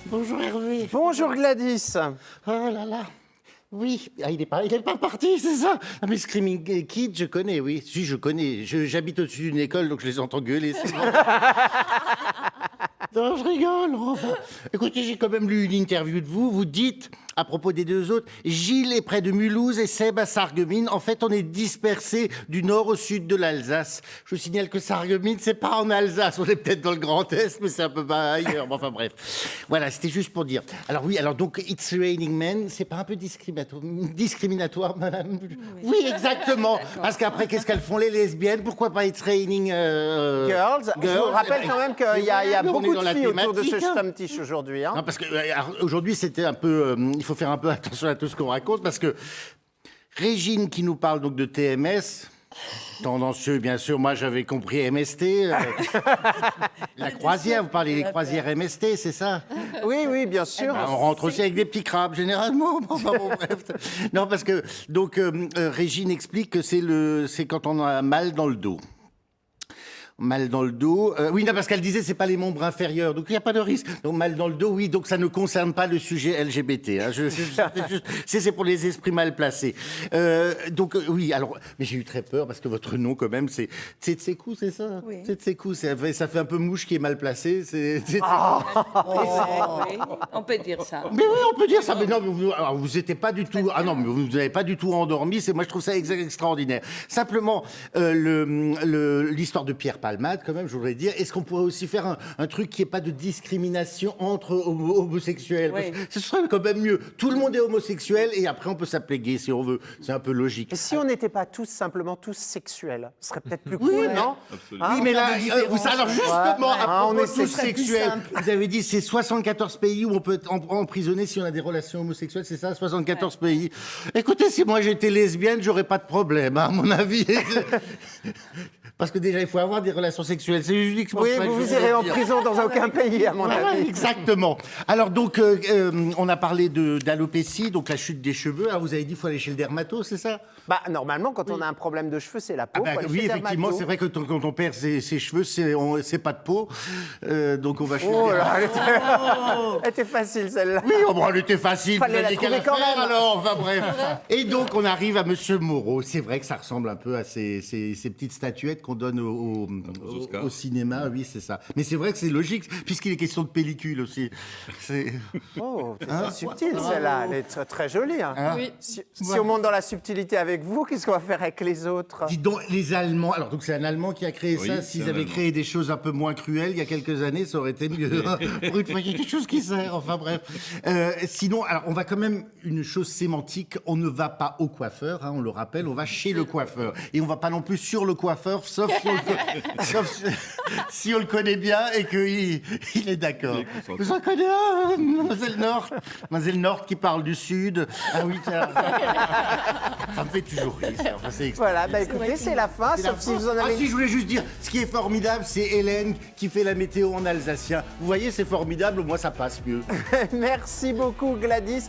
Bonjour Hervé. Bonjour Gladys. Oh là là. Oui, il est pas parti, c'est ça. Ah, mais Screaming Kids, je connais, oui. Si, je connais. J'habite au-dessus d'une école, donc je les entends gueuler souvent. Non, je rigole. Enfin, écoutez, j'ai quand même lu une interview de vous. Vous dites, à propos des deux autres, Gilles est près de Mulhouse et Seb à Sarreguemines. En fait, on est dispersés du nord au sud de l'Alsace. Je vous signale que Sarreguemines, c'est pas en Alsace. On est peut-être dans le Grand Est, mais c'est un peu ailleurs. Bon, enfin bref. Voilà, c'était juste pour dire. Alors oui, alors donc, It's Raining Men, c'est pas un peu discriminatoire, madame? Oui, exactement. Parce qu'après, qu'est-ce qu'elles font, les lesbiennes? Pourquoi pas It's Raining Girls. Je vous rappelle quand même qu'il y a beaucoup de filles autour de ce Stammtisch aujourd'hui. Hein. Non, parce que aujourd'hui, c'était un peu... il faut faire un peu attention à tout ce qu'on raconte, parce que Régine qui nous parle donc de TMS... Tendancieux, bien sûr. Moi, j'avais compris MST. La croisière, vous parlez des croisières MST, c'est ça? Oui, oui, bien sûr. On rentre aussi avec des petits crabes, généralement. Enfin, bon, bref. Non, parce que, donc, Régine explique que c'est quand on a mal dans le dos. Mal dans le dos. Oui, non, parce qu'elle disait c'est pas les membres inférieurs, donc il n'y a pas de risque. Donc mal dans le dos, oui, donc ça ne concerne pas le sujet LGBT. Hein. C'est pour les esprits mal placés. Donc oui, alors, mais j'ai eu très peur parce que votre nom quand même, c'est Tsetsekou, c'est ça? Oui. Tsetsekou, ça fait un peu mouche qui est mal placée. Oui, on peut dire ça. Mais oui, on peut dire ça. Mais non, vous n'étiez pas du tout. Ah non, mais vous n'avez pas du tout endormi. Moi, je trouve ça extraordinaire. Simplement, l'histoire de Pierre Palmade, quand même, je voudrais dire, est-ce qu'on pourrait aussi faire un truc qui n'est pas de discrimination entre homosexuels? Oui. Ce serait quand même mieux. Tout le monde est homosexuel et après on peut s'appeler gay si on veut. C'est un peu logique. Et si on n'était pas simplement tous sexuels, ce serait peut-être plus cool, non? Absolument. Oui, mais là, alors justement, Ouais, à on propos essaie tous de faire plus sexuels, simple. vous avez dit c'est 74 pays où on peut être emprisonné si on a des relations homosexuelles, c'est ça? 74 pays. Écoutez, si moi j'étais lesbienne, j'aurais pas de problème, hein, à mon avis. Parce que déjà, il faut avoir des relations sexuelles. C'est uniquement Oui, ça que vous je vous irez voulais en dire. prison dans aucun pays, à mon Voilà, avis. exactement. Alors donc, on a parlé d'alopécie, donc la chute des cheveux. Alors vous avez dit qu'il faut aller chez le dermato, c'est ça? Bah, normalement, quand on a un problème de cheveux, c'est la peau. Ah bah faut aller oui, chez le effectivement, dermato. c'est vrai que quand on perd ses cheveux, c'est pas de peau. Donc on va chez le Oh dermato. là, elle était facile, celle-là. Oui, oh, bon, elle était facile, Fallait vous la aviez qu'à la trouver quand faire même. alors, enfin bref. Et donc on arrive à Monsieur Moreau. C'est vrai que ça ressemble un peu à ces petites statuettes qu'on donne Oscars. au cinéma, oui, c'est ça. Mais c'est vrai que c'est logique, puisqu'il est question de pellicule aussi. Oh, c'est subtil, celle-là. Elle est très, très jolie. Hein. Oui. Si on monte dans la subtilité avec vous, qu'est-ce qu'on va faire avec les autres? Dis donc, les Allemands, alors donc c'est un Allemand qui a créé Oui, ça, c'est s'ils un avaient Allemand. créé des choses un peu moins cruelles il y a quelques années, ça aurait été mieux. Pour une fois, il y a quelque chose qui sert, enfin bref. Sinon, alors on va quand même, une chose sémantique, on ne va pas au coiffeur, hein, on le rappelle, on va chez le coiffeur. Et on va pas non plus sur le coiffeur, sauf si on le connaît bien et qu'il est d'accord. Vous en connaissez un, Mademoiselle Nord qui parle du Sud. Ah oui, tiens. Ça me fait toujours rire. Enfin, c'est Voilà, bah écoutez, c'est la fin, c'est la sauf si fin. vous en Ah avez... si, je voulais juste dire, ce qui est formidable, c'est Hélène qui fait la météo en alsacien. Vous voyez, c'est formidable, moi ça passe mieux. Merci beaucoup, Gladys.